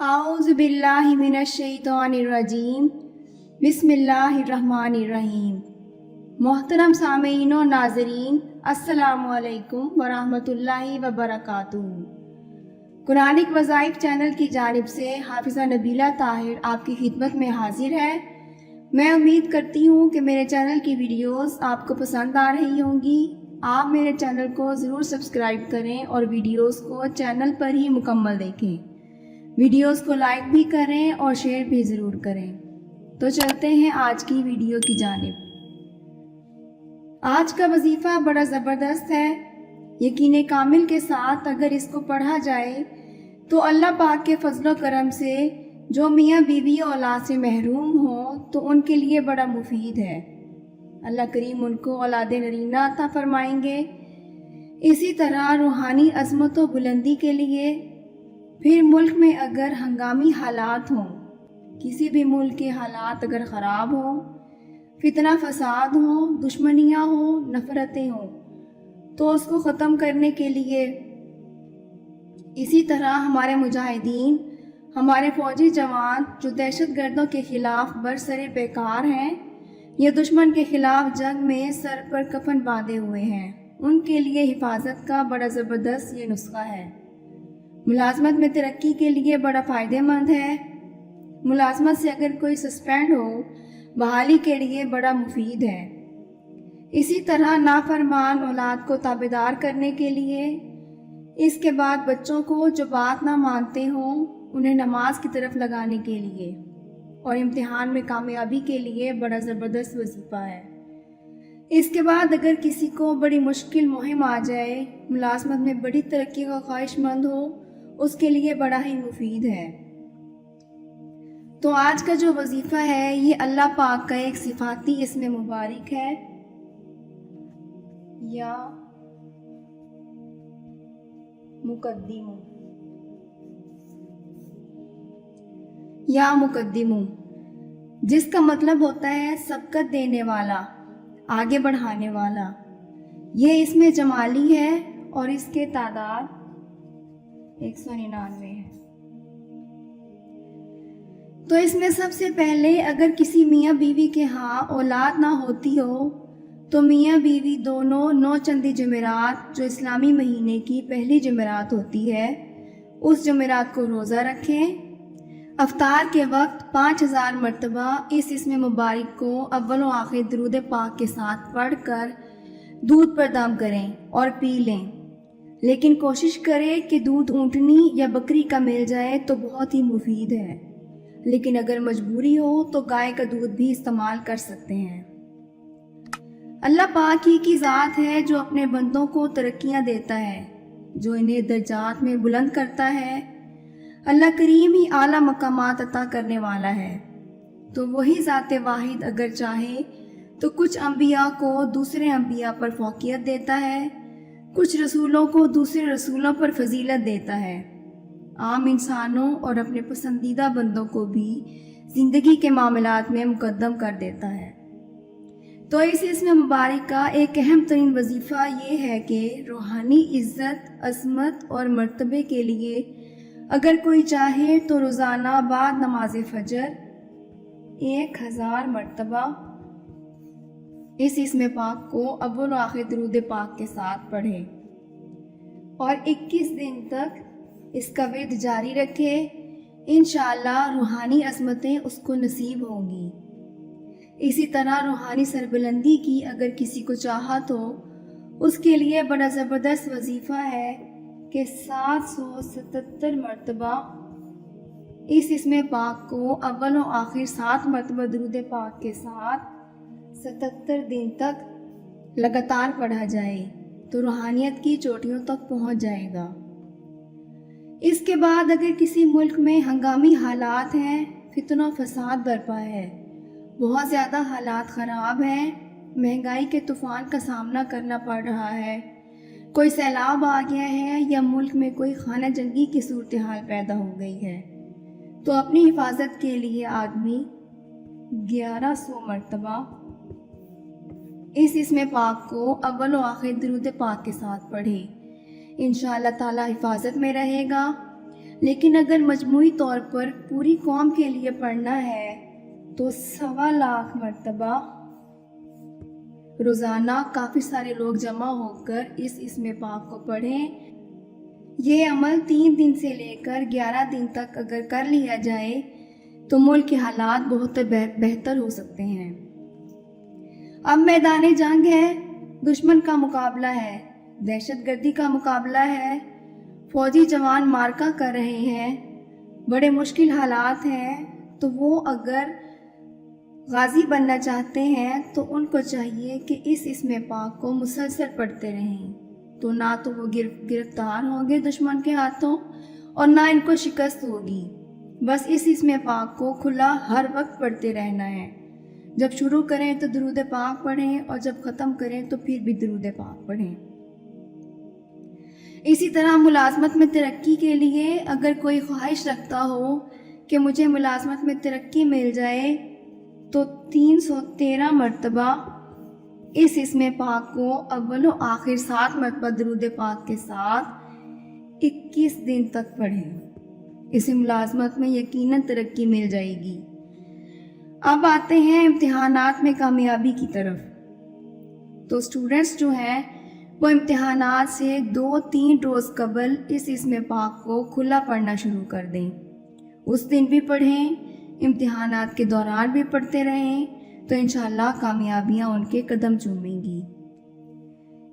اعوذ باللہ من الشیطان الرجیم بسم اللہ الرحمن الرحیم۔ محترم سامعین و ناظرین، السلام علیکم ورحمۃ اللہ وبرکاتہ۔ قرآنک وظائف چینل کی جانب سے حافظہ نبیلہ طاہر آپ کی خدمت میں حاضر ہے۔ میں امید کرتی ہوں کہ میرے چینل کی ویڈیوز آپ کو پسند آ رہی ہوں گی۔ آپ میرے چینل کو ضرور سبسکرائب کریں اور ویڈیوز کو چینل پر ہی مکمل دیکھیں۔ ویڈیوز کو لائک بھی کریں اور شیئر بھی ضرور کریں۔ تو چلتے ہیں آج کی ویڈیو کی جانب۔ آج کا وظیفہ بڑا زبردست ہے۔ یقین کامل کے ساتھ اگر اس کو پڑھا جائے تو اللہ پاک کے فضل و کرم سے جو میاں بیوی اولاد سے محروم ہوں تو ان کے لیے بڑا مفید ہے۔ اللہ کریم ان کو اولاد نرینہ عطا فرمائیں گے۔ اسی طرح روحانی عظمت و بلندی کے لیے پھر ملک میں اگر ہنگامی حالات ہوں، کسی بھی ملک کے حالات اگر خراب ہوں، فتنہ فساد ہوں، دشمنیاں ہوں، نفرتیں ہوں، تو اس کو ختم کرنے کے لیے اسی طرح ہمارے مجاہدین، ہمارے فوجی جوان جو دہشت گردوں کے خلاف برسر پیکار ہیں یا دشمن کے خلاف جنگ میں سر پر کفن باندھے ہوئے ہیں، ان کے لیے حفاظت کا بڑا زبردست یہ نسخہ ہے۔ ملازمت میں ترقی کے لیے بڑا فائدہ مند ہے۔ ملازمت سے اگر کوئی سسپینڈ ہو، بحالی کے لیے بڑا مفید ہے۔ اسی طرح نافرمان اولاد کو تابعدار کرنے کے لیے، اس کے بعد بچوں کو جو بات نہ مانتے ہوں انہیں نماز کی طرف لگانے کے لیے اور امتحان میں کامیابی کے لیے بڑا زبردست وظیفہ ہے۔ اس کے بعد اگر کسی کو بڑی مشکل مہم آ جائے، ملازمت میں بڑی ترقی کا خواہش مند ہو، اس کے لیے بڑا ہی مفید ہے۔ تو آج کا جو وظیفہ ہے یہ اللہ پاک کا ایک صفاتی اسم مبارک ہے، یا مقدم، یا مقدم، جس کا مطلب ہوتا ہے سبقت دینے والا، آگے بڑھانے والا۔ یہ اسم جمالی ہے اور اس کے تعداد 199 ہے۔ تو اس میں سب سے پہلے اگر کسی میاں بیوی کے ہاں اولاد نہ ہوتی ہو تو میاں بیوی دونوں 9 چندی جمعرات جو اسلامی مہینے کی پہلی جمعرات ہوتی ہے، اس جمعرات کو روزہ رکھیں۔ افطار کے وقت 5000 مرتبہ اس اسم مبارک کو اول و آخر درود پاک کے ساتھ پڑھ کر دودھ پر دم کریں اور پی لیں، لیکن کوشش کریں کہ دودھ اونٹنی یا بکری کا مل جائے تو بہت ہی مفید ہے، لیکن اگر مجبوری ہو تو گائے کا دودھ بھی استعمال کر سکتے ہیں۔ اللہ پاک ہی کی ذات ہے جو اپنے بندوں کو ترقیاں دیتا ہے، جو انہیں درجات میں بلند کرتا ہے۔ اللہ کریم ہی اعلیٰ مقامات عطا کرنے والا ہے۔ تو وہی ذات واحد اگر چاہے تو کچھ انبیاء کو دوسرے انبیاء پر فوقیت دیتا ہے، کچھ رسولوں کو دوسرے رسولوں پر فضیلت دیتا ہے، عام انسانوں اور اپنے پسندیدہ بندوں کو بھی زندگی کے معاملات میں مقدم کر دیتا ہے۔ تو اس اسم مبارک کا ایک اہم ترین وظیفہ یہ ہے کہ روحانی عزت، عظمت اور مرتبے کے لیے اگر کوئی چاہے تو روزانہ بعد نماز فجر 1000 مرتبہ اس اسم پاک کو اول و آخر درود پاک کے ساتھ پڑھے اور 21 دن تک اس کا ورد جاری رکھے۔ انشاءاللہ روحانی عظمتیں اس کو نصیب ہوں گی۔ اسی طرح روحانی سربلندی کی اگر کسی کو چاہت ہو، اس کے لیے بڑا زبردست وظیفہ ہے کہ 777 مرتبہ اس اسم پاک کو اول و آخر 7 مرتبہ درود پاک کے ساتھ 77 دن تک لگاتار پڑھا جائے تو روحانیت کی چوٹیوں تک پہنچ جائے گا۔ اس کے بعد اگر کسی ملک میں ہنگامی حالات ہیں، فتنہ و فساد برپا ہے، بہت زیادہ حالات خراب ہیں، مہنگائی کے طوفان کا سامنا کرنا پڑ رہا ہے، کوئی سیلاب آ گیا ہے یا ملک میں کوئی خانہ جنگی کی صورتحال پیدا ہو گئی ہے، تو اپنی حفاظت کے لیے آدمی 1100 مرتبہ اس اسم پاک کو اول و آخر درود پاک کے ساتھ پڑھے۔ انشاءاللہ تعالی حفاظت میں رہے گا۔ لیکن اگر مجموعی طور پر پوری قوم کے لیے پڑھنا ہے تو 1.25 لاکھ مرتبہ روزانہ کافی سارے لوگ جمع ہو کر اس اسم پاک کو پڑھیں۔ یہ عمل 3 دن سے لے کر 11 دن تک اگر کر لیا جائے تو ملک کے حالات بہت بہتر ہو سکتے ہیں۔ اب میدان جنگ ہے، دشمن کا مقابلہ ہے، دہشت گردی کا مقابلہ ہے، فوجی جوان مارکا کر رہے ہیں، بڑے مشکل حالات ہیں، تو وہ اگر غازی بننا چاہتے ہیں تو ان کو چاہیے کہ اس اسم پاک کو مسلسل پڑھتے رہیں، تو نہ تو وہ گرفتار ہوں گے دشمن کے ہاتھوں اور نہ ان کو شکست ہوگی۔ بس اس اسم پاک کو کھلا ہر وقت پڑھتے رہنا ہے۔ جب شروع کریں تو درود پاک پڑھیں اور جب ختم کریں تو پھر بھی درود پاک پڑھیں۔ اسی طرح ملازمت میں ترقی کے لیے اگر کوئی خواہش رکھتا ہو کہ مجھے ملازمت میں ترقی مل جائے تو 313 مرتبہ اس اسم پاک کو اول و آخر 7 مرتبہ درود پاک کے ساتھ 21 دن تک پڑھیں۔ اس ملازمت میں یقیناً ترقی مل جائے گی۔ اب آتے ہیں امتحانات میں کامیابی کی طرف۔ تو اسٹوڈنٹس جو ہیں وہ امتحانات سے 2-3 روز قبل اس اسم پاک کو کھلا پڑھنا شروع کر دیں۔ اس دن بھی پڑھیں، امتحانات کے دوران بھی پڑھتے رہیں، تو انشاءاللہ کامیابیاں ان کے قدم چومیں گی۔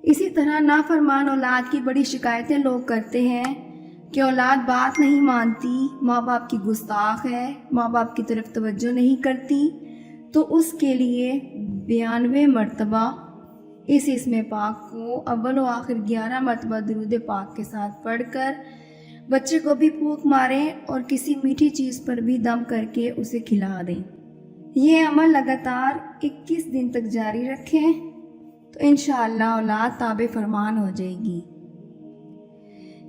اسی طرح نافرمان اولاد کی بڑی شکایتیں لوگ کرتے ہیں کہ اولاد بات نہیں مانتی، ماں باپ کی گستاخ ہے، ماں باپ کی طرف توجہ نہیں کرتی، تو اس کے لیے 92 مرتبہ اس اسم پاک کو اول و آخر 11 مرتبہ درود پاک کے ساتھ پڑھ کر بچے کو بھی پھونک ماریں اور کسی میٹھی چیز پر بھی دم کر کے اسے کھلا دیں۔ یہ عمل لگاتار 21 دن تک جاری رکھیں تو انشاءاللہ اولاد تابع فرمان ہو جائے گی۔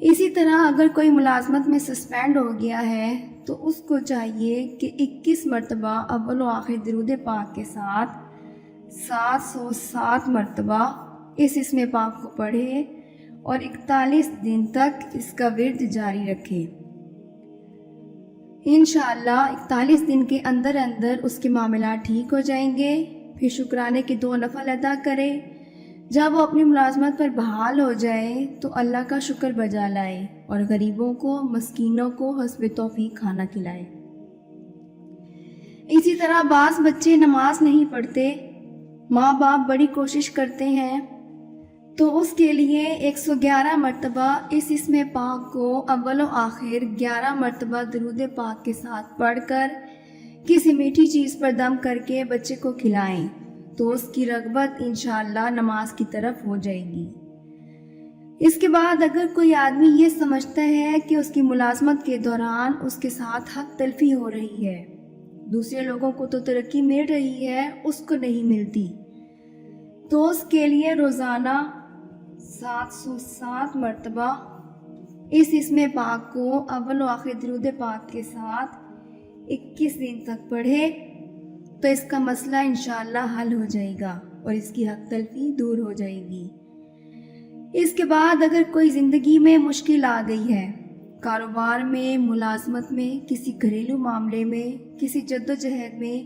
اسی طرح اگر کوئی ملازمت میں سسپینڈ ہو گیا ہے تو اس کو چاہیے کہ 21 مرتبہ اول و آخر درود پاک کے ساتھ 707 مرتبہ اس اسم پاک کو پڑھے اور 41 دن تک اس کا ورد جاری رکھے۔ انشاءاللہ 41 دن کے اندر اس کے معاملات ٹھیک ہو جائیں گے۔ پھر شکرانے کے 2 نفل ادا کرے۔ جب وہ اپنی ملازمت پر بحال ہو جائے تو اللہ کا شکر بجا لائے اور غریبوں کو، مسکینوں کو حسب توفیق کھانا کھلائے۔ اسی طرح بعض بچے نماز نہیں پڑھتے، ماں باپ بڑی کوشش کرتے ہیں، تو اس کے لیے 111 مرتبہ اس اسم پاک کو اول و آخر 11 مرتبہ درود پاک کے ساتھ پڑھ کر کسی میٹھی چیز پر دم کر کے بچے کو کھلائیں تو اس کی رغبت انشاءاللہ نماز کی طرف ہو جائے گی۔ اس کے بعد اگر کوئی آدمی یہ سمجھتا ہے کہ اس کی ملازمت کے دوران اس کے ساتھ حق تلفی ہو رہی ہے، دوسرے لوگوں کو تو ترقی مل رہی ہے، اس کو نہیں ملتی، تو اس کے لیے روزانہ 707 مرتبہ اس اسم پاک کو اول و آخر درود پاک کے ساتھ 21 دن تک پڑھے تو اس کا مسئلہ انشاءاللہ حل ہو جائے گا اور اس کی حق تلفی دور ہو جائے گی۔ اس کے بعد اگر کوئی زندگی میں مشکل آ گئی ہے، کاروبار میں، ملازمت میں، کسی گھریلو معاملے میں، کسی جدوجہد میں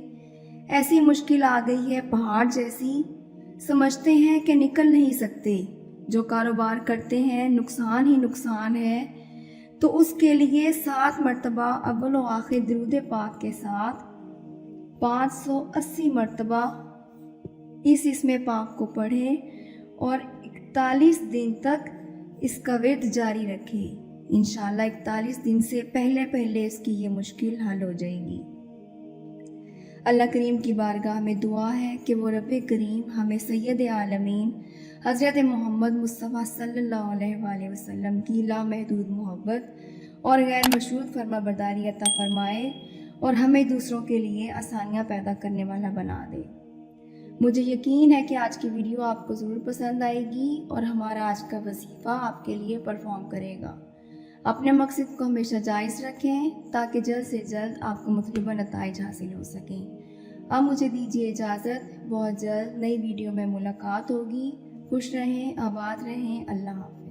ایسی مشکل آ گئی ہے پہاڑ جیسی، سمجھتے ہیں کہ نکل نہیں سکتے، جو کاروبار کرتے ہیں نقصان ہی نقصان ہے، تو اس کے لیے 7 مرتبہ اول و آخر درود پاک کے ساتھ 580 مرتبہ اس اسم پاک کو پڑھیں اور 41 دن تک اس کا ورد جاری رکھیں۔ انشاءاللہ 41 دن سے پہلے اس کی یہ مشکل حل ہو جائے گی۔ اللہ کریم کی بارگاہ میں دعا ہے کہ وہ رب کریم ہمیں سید عالمین حضرت محمد مصطفیٰ صلی اللہ علیہ وآلہ وسلم کی لامحدود محبت اور غیر مشروط فرما برداری عطا فرمائے اور ہمیں دوسروں کے لیے آسانیاں پیدا کرنے والا بنا دے۔ مجھے یقین ہے کہ آج کی ویڈیو آپ کو ضرور پسند آئے گی اور ہمارا آج کا وظیفہ آپ کے لیے پرفارم کرے گا۔ اپنے مقصد کو ہمیشہ جائز رکھیں تاکہ جلد سے جلد آپ کو مطلوبہ نتائج حاصل ہو سکیں۔ اب مجھے دیجیے اجازت، بہت جلد نئی ویڈیو میں ملاقات ہوگی۔ خوش رہیں، آباد رہیں، اللہ حافظ۔